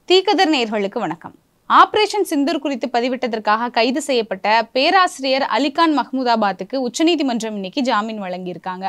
தீக்கதர் நேயர்களுக்கு வணக்கம். ஆபரேஷன் சிந்தூர் குறித்து பதிவிட்டதற்காக கைது செய்யப்பட்ட பேராசிரியர் அலிகான் மஹ்மூதாபாத்துக்கு உச்சநீதிமன்றம் இன்னைக்கு ஜாமீன் வழங்கியிருக்காங்க.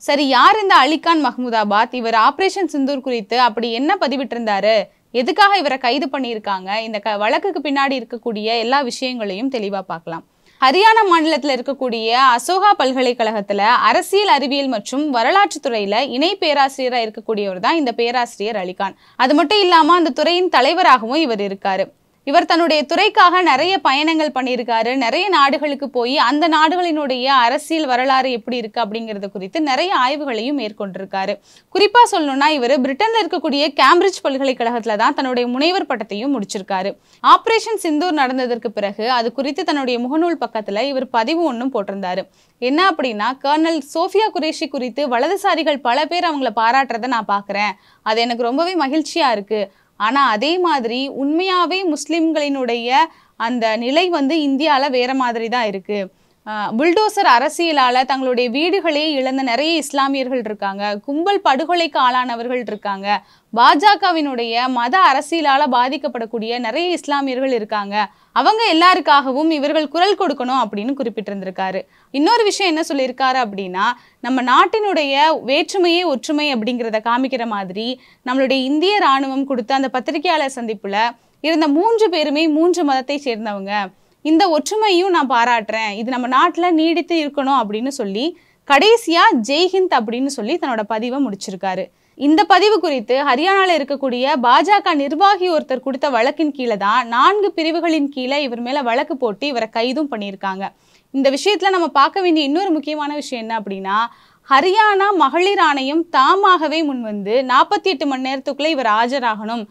சரி, யார் இந்த அலிகான் மஹ்மூதாபாத்? இவர் ஆபரேஷன் சிந்தூர் குறித்து அப்படி என்ன பதிவிட்டிருந்தாரு? எதுக்காக இவரை கைது பண்ணியிருக்காங்க? இந்த வழக்குக்கு பின்னாடி இருக்கக்கூடிய எல்லா விஷயங்களையும் தெளிவா பார்க்கலாம். ஹரியானா மாநிலத்தில் இருக்கக்கூடிய அசோகா பல்கலைக்கழகத்துல அரசியல் அறிவியல் மற்றும் வரலாற்று துறையில இணை பேராசிரியரா இருக்கக்கூடியவர் தான் இந்த பேராசிரியர் அலிகான். அது மட்டும் இல்லாம அந்த துறையின் தலைவராகவும் இவர் இருக்காரு. இவர் தன்னுடைய துறைக்காக நிறைய பயணங்கள் பண்ணியிருக்காரு. நிறைய நாடுகளுக்கு போய் அந்த நாடுகளினுடைய அரசியல் வரலாறு எப்படி இருக்கு அப்படிங்கிறது குறித்து நிறைய ஆய்வுகளையும் மேற்கொண்டிருக்காரு. குறிப்பா சொல்லணும்னா இவர் பிரிட்டன்ல இருக்கக்கூடிய கேம்பிரிட்ஜ் பல்கலைக்கழகத்துல தான் தன்னுடைய முனைவர் பட்டத்தையும் முடிச்சிருக்காரு. ஆபரேஷன் சிந்தூர் நடந்ததற்கு பிறகு அது குறித்து தன்னுடைய முகநூல் பக்கத்துல இவர் பதிவு ஒன்றும் போட்டிருந்தாரு. என்ன அப்படின்னா, கர்னல் சோஃபியா குரேஷி குறித்து வலதுசாரிகள் பல பேர் அவங்கள பாராட்டுறதை நான் பாக்குறேன். அது எனக்கு ரொம்பவே மகிழ்ச்சியா இருக்கு. ஆனா அதே மாதிரி உண்மையாவே முஸ்லிம்களினுடைய அந்த நிலை இந்தியால வேற மாதிரி தான் இருக்கு. புல்டோசர் அரசியலால தங்களுடைய வீடுகளே இழந்த நிறைய இஸ்லாமியர்கள் இருக்காங்க. கும்பல் படுகொலைக்கு ஆளானவர்கள் இருக்காங்க. பாஜகவினுடைய மத அரசியலால பாதிக்கப்படக்கூடிய நிறைய இஸ்லாமியர்கள் இருக்காங்க. அவங்க எல்லாருக்காகவும் இவர்கள் குரல் கொடுக்கணும் அப்படின்னு குறிப்பிட்டிருந்திருக்காரு. இன்னொரு விஷயம் என்ன சொல்லியிருக்காரு அப்படின்னா, நம்ம நாட்டினுடைய வேற்றுமையே ஒற்றுமை அப்படிங்கிறத காமிக்கிற மாதிரி நம்மளுடைய இந்திய ராணுவம் கொடுத்த அந்த பத்திரிகையாளர் சந்திப்புல இருந்த 3 பேருமே 3 மதத்தை சேர்ந்தவங்க. இந்த ஒற்றுமையும் நான் பாராட்டுறேன். இது நம்ம நாட்டுல நீடித்து இருக்கணும் அப்படின்னு சொல்லி கடைசியா ஜெய்ஹிந்த் அப்படின்னு சொல்லி தன்னோட பதிவை முடிச்சிருக்காரு. இந்த பதிவு குறித்து ஹரியானால இருக்கக்கூடிய பாஜக நிர்வாகி ஒருத்தர் கொடுத்த வழக்கின் கீழே தான் 4 பிரிவுகளின் கீழே இவர் மேல வழக்கு போட்டு இவரை கைதும் பண்ணியிருக்காங்க. இந்த விஷயத்துல நம்ம பார்க்க வேண்டிய இன்னொரு முக்கியமான விஷயம் என்ன அப்படின்னா, ஹரியானா மகளிர் ஆணையம் தாமாகவே முன்வந்து 48 மணி நேரத்துக்குள்ள இவர் ஆஜராகணும்,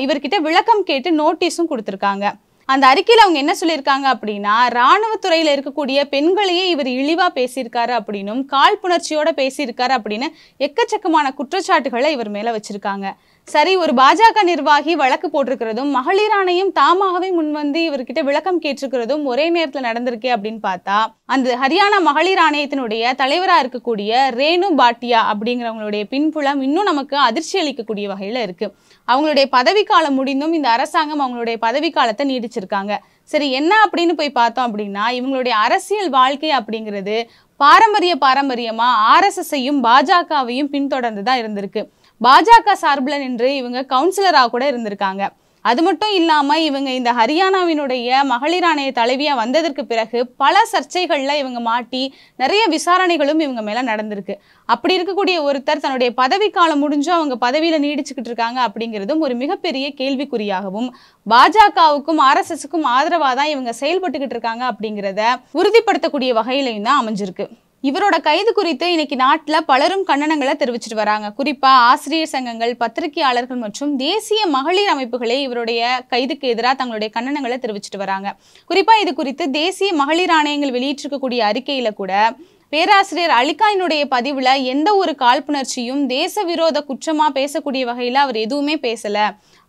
இவர்கிட்ட விளக்கம் கேட்டு நோட்டீஸும் கொடுத்திருக்காங்க. அந்த அறிக்கையில அவங்க என்ன சொல்லியிருக்காங்க அப்படின்னா, இராணுவத்துறையில இருக்கக்கூடிய பெண்களையே இவர் இழிவா பேசியிருக்காரு அப்படின்னும் காழ்ப்புணர்ச்சியோட பேசியிருக்காரு அப்படின்னு எக்கச்சக்கமான குற்றச்சாட்டுகளை இவர் மேல வச்சிருக்காங்க. சரி, ஒரு பாஜக நிர்வாகி வழக்கு போட்டிருக்கிறதும் மகளிர் ஆணையம் தாமாகவே முன்வந்து இவர்கிட்ட விளக்கம் கேட்டிருக்கிறதும் ஒரே நேரத்துல நடந்திருக்கே அப்படின்னு பார்த்தா, அந்த ஹரியானா மகளிர் ஆணையத்தினுடைய தலைவரா இருக்கக்கூடிய ரேணு பாட்டியா அப்படிங்கிறவங்களுடைய பின்புலம் இன்னும் நமக்கு அதிர்ச்சி அளிக்கக்கூடிய வகையில இருக்கு. அவங்களுடைய பதவிக்காலம் முடிந்தும் இந்த அரசாங்கம் அவங்களுடைய பதவிக்காலத்தை நீடிச்சிருக்காங்க. சரி, என்ன அப்படின்னு போய் பார்த்தோம் அப்படின்னா, இவங்களுடைய அரசியல் வாழ்க்கை அப்படிங்கிறது பாரம்பரியமா RSSஐயும் பாஜகவையும் பின்தொடர்ந்து தான் இருந்திருக்கு. பாஜக சார்பில் நின்று இவங்க கவுன்சிலராக கூட இருந்திருக்காங்க. அது மட்டும் இல்லாம இவங்க இந்த ஹரியானாவினுடைய மகளிர் ஆணைய தலைவியா வந்ததற்கு பிறகு பல சர்ச்சைகள்ல இவங்க மாட்டி நிறைய விசாரணைகளும் இவங்க மேல நடந்திருக்கு. அப்படி இருக்கக்கூடிய ஒருத்தர் தன்னுடைய பதவிக்காலம் முடிஞ்சும் அவங்க பதவியில நீடிச்சுக்கிட்டு இருக்காங்க அப்படிங்கிறதும் ஒரு மிகப்பெரிய கேள்விக்குறியாகவும், பாஜகவுக்கும் RSSக்கும் ஆதரவா தான் இவங்க செயல்பட்டுக்கிட்டு இருக்காங்க அப்படிங்கிறத உறுதிப்படுத்தக்கூடிய வகையிலையும் தான் அமைஞ்சிருக்கு. இவரோட கைது குறித்து இன்னைக்கு நாட்டுல பலரும் கண்டனங்களை தெரிவிச்சிட்டு வராங்க. குறிப்பா ஆசிரியர் சங்கங்கள், பத்திரிகையாளர்கள் மற்றும் தேசிய மகளிர் அமைப்புகளே இவருடைய கைதுக்கு எதிராக தங்களுடைய கண்டனங்களை தெரிவிச்சிட்டு வராங்க. குறிப்பா இது குறித்து தேசிய மகளிர் ஆணையங்கள் வெளியிட்டிருக்கக்கூடிய அறிக்கையில கூட பேராசிரியர் அலிகானுடைய பதிவுல எந்த ஒரு காழ்ப்புணர்ச்சியும் தேச விரோத குற்றமா பேசக்கூடிய வகையில அவர் எதுவுமே பேசல.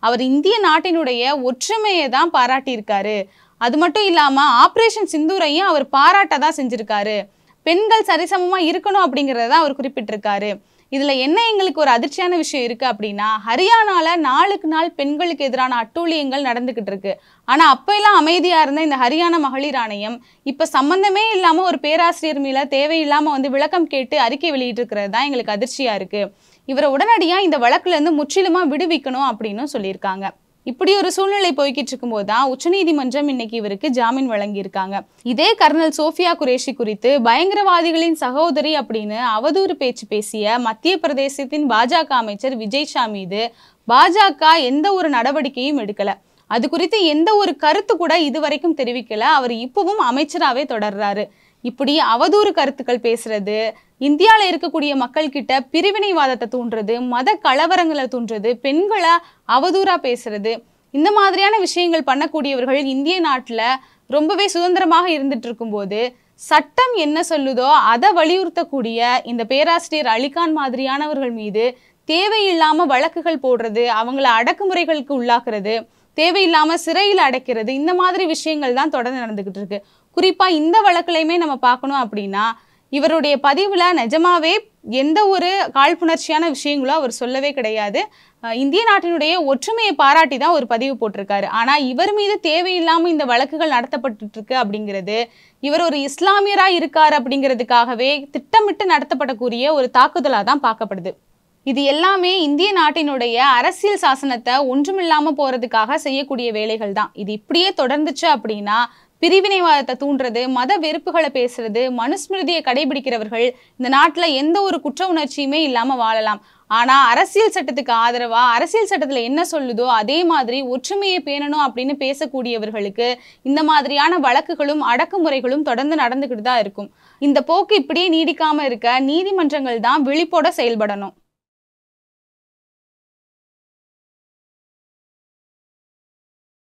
அவர் இந்திய நாட்டினுடைய ஒற்றுமையை தான் பாராட்டியிருக்காரு. அது மட்டும் இல்லாம ஆபரேஷன் சிந்தூரையும் அவர் பாராட்டதான் செஞ்சிருக்காரு. பெண்கள் சரிசமமா இருக்கணும் அப்படிங்கிறத அவர் குறிப்பிட்டிருக்காரு. இதுல என்ன எங்களுக்கு ஒரு அதிர்ச்சியான விஷயம் இருக்கு அப்படின்னா, ஹரியானால நாளுக்கு நாள் பெண்களுக்கு எதிரான அட்டூழியங்கள் நடந்துகிட்டு இருக்கு. ஆனா அப்ப எல்லாம் அமைதியா இருந்த இந்த ஹரியானா மகளிர் ஆணையம் இப்ப சம்பந்தமே இல்லாம ஒரு பேராசிரியர் மேல தேவையில்லாம விளக்கம் கேட்டு அறிக்கை வெளியிட்டு இருக்கிறது தான் எங்களுக்கு அதிர்ச்சியா இருக்கு. இவரை உடனடியா இந்த வழக்குல இருந்து முற்றிலுமா விடுவிக்கணும் அப்படின்னு சொல்லியிருக்காங்க. இப்படி ஒரு சூழ்நிலை போய்கிட்டு இருக்கும்போது தான் உச்சநீதிமன்றம் இன்னைக்கு இவருக்கு ஜாமீன் வழங்கியிருக்காங்க. இதே கர்னல் சோஃபியா குரேஷி குறித்து பயங்கரவாதிகளின் சகோதரி அப்படின்னு அவதூறு பேச்சு பேசிய மத்திய பிரதேசத்தின் பாஜக அமைச்சர் விஜய் ஷா மீது பாஜக எந்த ஒரு நடவடிக்கையும் எடுக்கல. அது குறித்து எந்த ஒரு கருத்து கூட இதுவரைக்கும் தெரிவிக்கல. அவர் இப்பவும் அமைச்சராகவே தொடர்றாரு. இப்படி அவதூறு கருத்துக்கள் பேசுறது, இந்தியாவில் இருக்கக்கூடிய மக்கள் கிட்ட பிரிவினைவாதத்தை தூண்டுறது, மத கலவரங்களை தூண்டுறது, பெண்களை அவதூறா பேசுறது, இந்த மாதிரியான விஷயங்கள் பண்ணக்கூடியவர்கள் இந்திய நாட்டுல ரொம்பவே சுதந்திரமாக இருந்துட்டு இருக்கும்போது சட்டம் என்ன சொல்லுதோ அதை வலியுறுத்தக்கூடிய இந்த பேராசிரியர் அலிகான் மாதிரியானவர்கள் மீது தேவையில்லாம வழக்குகள் போடுறது, அவங்கள அடக்குமுறைகளுக்கு உள்ளாக்குறது, தேவையில்லாம சிறையில் அடைக்கிறது, இந்த மாதிரி விஷயங்கள் தான் தொடர்ந்து நடந்துகிட்டு இருக்கு. குறிப்பா இந்த வழக்குலையுமே நம்ம பார்க்கணும் அப்படின்னா, இவருடைய பதிவுல நிஜமாவே எந்த ஒரு காழ்ப்புணர்ச்சியான விஷயங்களோ அவர் சொல்லவே கிடையாது. இந்திய நாட்டினுடைய ஒற்றுமையை பாராட்டி தான் ஒரு பதிவு போட்டிருக்காரு. ஆனா இவர் மீது தேவையில்லாம இந்த வழக்குகள் நடத்தப்பட்டு இருக்கு அப்படிங்கிறது, இவர் ஒரு இஸ்லாமியரா இருக்காரு அப்படிங்கிறதுக்காகவே திட்டமிட்டு நடத்தப்படக்கூடிய ஒரு தாக்குதலா தான் பார்க்கப்படுது. இது எல்லாமே இந்திய நாட்டினுடைய அரசியல் சாசனத்தை ஒன்றுமில்லாம போறதுக்காக செய்யக்கூடிய வேலைகள் தான். இது இப்படியே தொடர்ந்துச்சு அப்படின்னா பிரிவினைவாதத்தை தூண்டுறது, மத வெறுப்புகளை பேசுறது, மனுஸ்மிருதியை கடைபிடிக்கிறவர்கள் இந்த நாட்டுல எந்த ஒரு குற்ற உணர்ச்சியுமே இல்லாம வாழலாம். ஆனா அரசியல் சட்டத்துக்கு ஆதரவா அரசியல் சட்டத்துல என்ன சொல்லுதோ அதே மாதிரி ஒற்றுமையை பேணணும் அப்படின்னு பேசக்கூடியவர்களுக்கு இந்த மாதிரியான வழக்குகளும் அடக்குமுறைகளும் தொடர்ந்து நடந்துகிட்டு தான் இருக்கும். இந்த போக்கு இப்படியே நீடிக்காம இருக்க நீதிமன்றங்கள் தான் விழிப்போட செயல்படணும்.